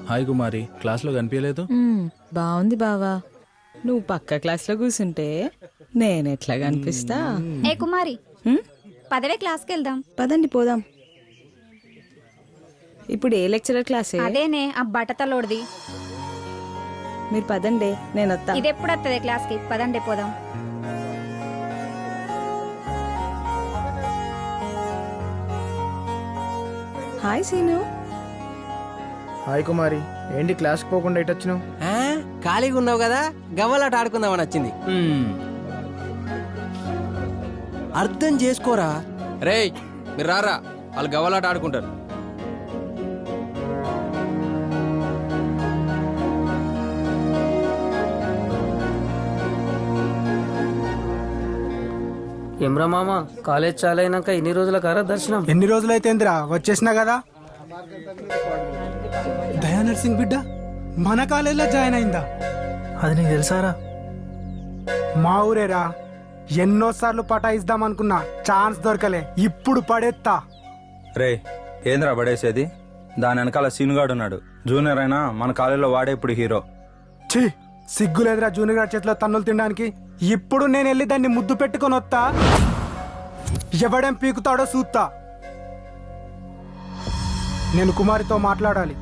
Hi కుమారి, క్లాస్లో కనిపించలేదు. బాగుంది బావా. నువ్వు పక్క క్లాస్లో కూర్చుంటే నేనెట్లా కనిపిస్తా? ఏ కుమారి, పదవే క్లాస్కి వెళ్దాం. పదండి పోదాం. ఇప్పుడు ఏ లెక్చరర్ క్లాసే? అదేనే ఆ బట్టతలోడిది. మీరు పదండి, నేను వస్తా. ఇది ఎప్పుడు వస్తుంది క్లాస్కి? పదండి పోదాం. Hi scene. హాయ్ కుమారి, ఏంటి క్లాస్కి పోకుండా ఇటు వచ్చినావు? ఖాళీగా ఉన్నావు కదా, గవ్వలాట ఆడుకుందామని వచ్చింది. అర్థం చేసుకోరా. రేయ్ మీరు రారా, వాళ్ళు గవ్వలాట ఆడుకుంటారు. ఏమ్రా మామ, కాలేజ్ చాలా అయినాక ఎన్ని రోజుల కారా దర్శనం? ఎన్ని రోజులైతేందిరా వచ్చేసినా కదా. దయా నర్సింగ్ బిడ్డ మన కాలేజీలో జాయిన్ అయిందా? అది నీకు తెలుసారా? మా ఊరేరా. ఎన్నోసార్లు పటాయిద్దాం అనుకున్నా, ఛాన్స్ దొరకలే. ఇప్పుడు పడేత్తా. రే ఏంద్రా పడేసేది? దాని వెనకాల సీనుగాడున్నాడు. జూనియర్ అయినా మన కాలేజీలో వాడే ఇప్పుడు హీరో. ఛీ, సిగ్గులేదురా జూనియర్ గారి చేతిలో తన్నులు తినడానికి. ఇప్పుడు నేను వెళ్ళి దాన్ని ముద్దు పెట్టుకొని వస్తా. ఎవడేం పీకుతాడో చూస్తా. నేను కుమారితో మాట్లాడాలి.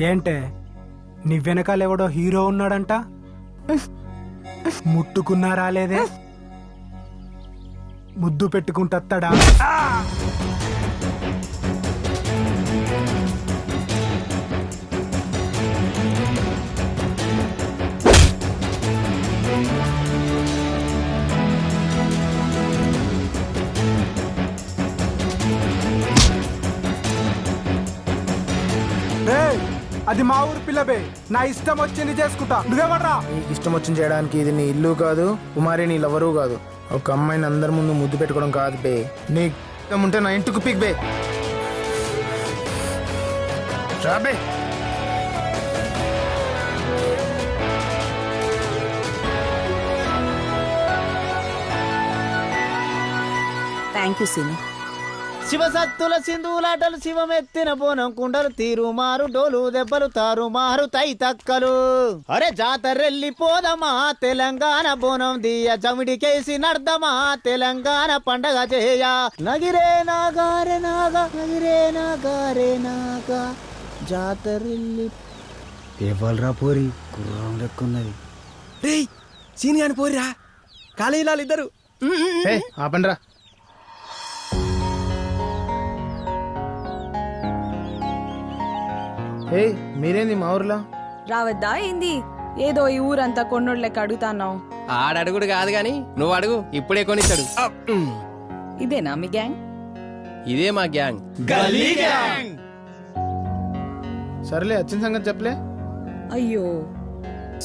ఏంటే, నీ వెనకాలెవడో హీరో ఉన్నాడంట? ముట్టుకున్నారా లేదే? ముద్దు పెట్టుకుంటా. అది మా ఊరు పిల్లబే. నా ఇష్టం వచ్చింది చేసుకుంటా. నువ్వేమడ్రా? నీకు ఇష్టం వచ్చింది చేయడానికి ఇది నీ ఇల్లు కాదు, కుమారి నీ లవరు కాదు. ఒక అమ్మాయిని అందరి ముందు ముద్దు పెట్టుకోవడం కాదు బే. నీకు ఇష్టం ఉంటే నా ఇంటికి పిక్ బే. రాబే. Thank you Seenu. శివసత్తుల సింధులాటలు శివమెత్తిన బోనం కుండలు తీరు మారు డోలు దెబ్బలు తారు మారు తై తక్కలు. అరే జాతరెల్లి పోదమా తెలంగాణ బోనం దియ జమిడికేసి నర్దమా తెలంగాణ పండగ చేయ. నగిరే నాగారే నాగా నగిరే నాగారే నాగా జాతరెల్లి. ఏవాళ్ళరా పోరి, గుర్రం లెక్కున్నది. రేయ్ సీన్ గాని పోరిరా, కాలేజీలో ఇద్దరు. ఆపండ్రా. మీరేంది మా ఊర్లో? రావద్దా ఏంది? ఏదో ఈ ఊరంతా కొన్నోళ్ళ లెక్క అడుగుతాను. ఆడడుగుడు కాదు గాని నువ్వు అడుగు, ఇప్పుడే కొనిచ్చాడు. ఇదేనా మీ గ్యాంగ్? ఇదే మా గ్యాంగ్. సరేలే, వచ్చిన సంగతి చెప్పలే. అయ్యో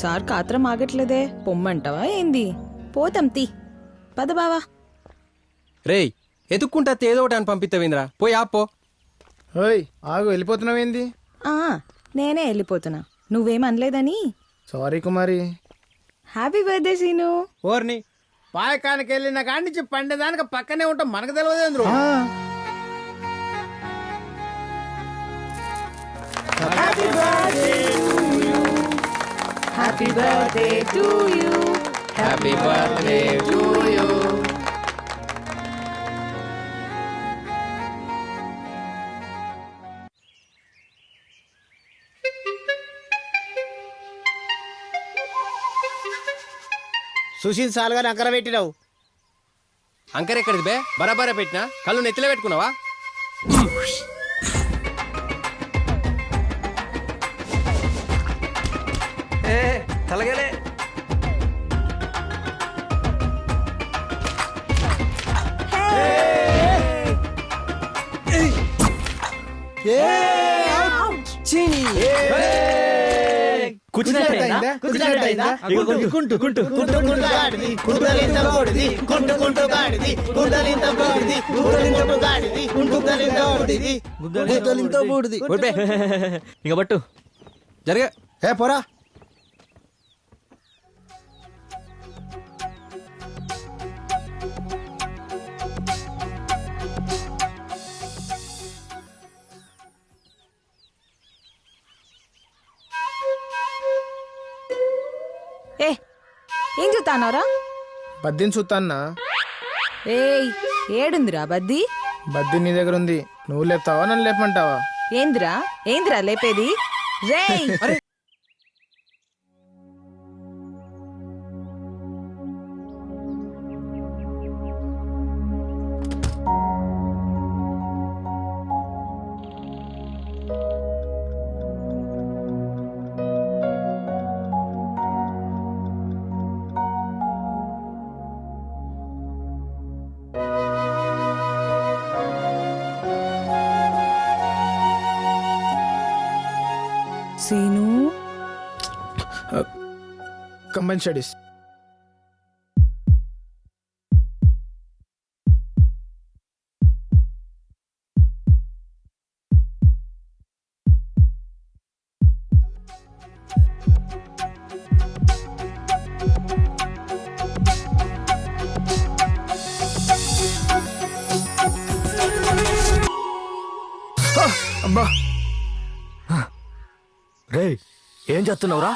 సార్ కాత్రం ఆగట్లేదే. పొమ్మంటావా ఏంది? పోతాం తీ. పద బావా. రేయ్ ఎదుక్కుంటా ఏదో ఒకటి అని పంపిస్తావేంద్రా, పోయి ఆపో. ఓయ్ ఆగు, వెళ్ళిపోతున్నావేంది? నేనే వెళ్ళిపోతున్నా, నువ్వేం అనలేదని. Sorry Kumari. Happy birthday Seenu. ఓర్ని పాయకానికి వెళ్ళిన కాడి నుంచి పండేదానికి పక్కనే ఉంటాం, మనకు తెలియదు. Happy birthday to you. Happy birthday to you. Sushil సాల్గా అంకర పెట్టినావు. అంకర్ ఎక్కడిది బే? బరాబరా పెట్టినా, కళ్ళు నెత్తిలో పెట్టుకున్నావా? తలగలే. ఇక పట్టు జరిగే. పోరా. చూతానరా బద్దిని చూస్తాన్నా. ఏయ్ ఏడుందిరా బద్ది? బద్ది నీ దగ్గర ఉంది, నువ్వు లేపుతావా నన్ను లేపమంటావా? ఏందిరా ఏందిరా లేపేది? రేయ్ సీను కంబైన్ స్టడీస్. అబ్బా రే ఏం చేస్తున్నావురా?